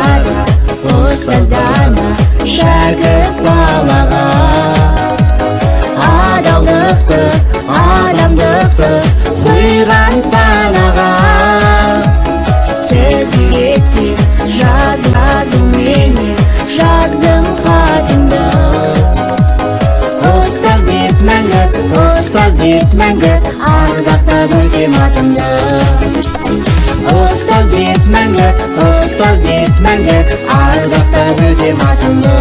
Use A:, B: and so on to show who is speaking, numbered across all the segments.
A: ұстаздарға, ұстаздана шәкірт балаға. Адалдықты, адамдықты құйған санаға, сөз үйреткен жазуменен жаздым хатымды. Ұстаз деп мәңгі ардақтап өтем атымды. Ұстаз деп мәңгі ардақтап өтем атымды.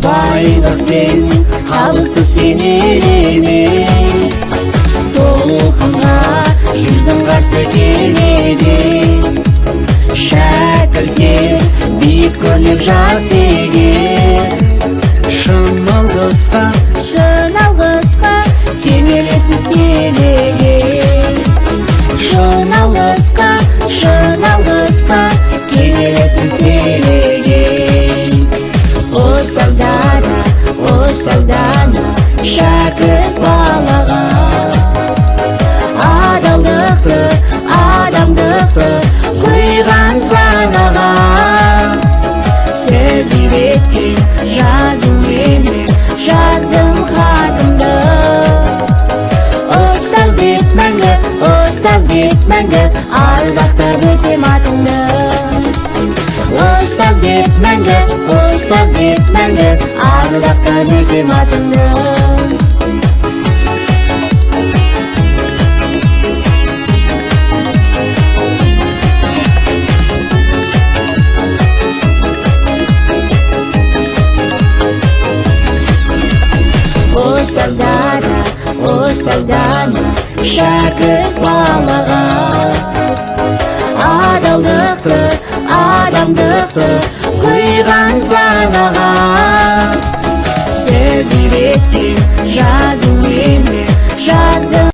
A: Байлық пен табысты сен елеме, толқынға жүздің қарсы келмеде. Шәкіртке биік көрлеп жақсы егер, шын алғысқа кенелесіз келеген. Шын алғысқа кенелесіз келеген. Ұстаздана шәкірт балаға, адамдықты құйған санаға, сөз үйреткен жазуменен жаздым хатымды. Ұстаз деп мәңгі ардақтап өтем атыңды. Ұстаз деп мәңгі ардақтап өтем атыңды. Ұстаздана шәкірт балаға, адамдықты құйған санаға, сөз үйреткен жазуменен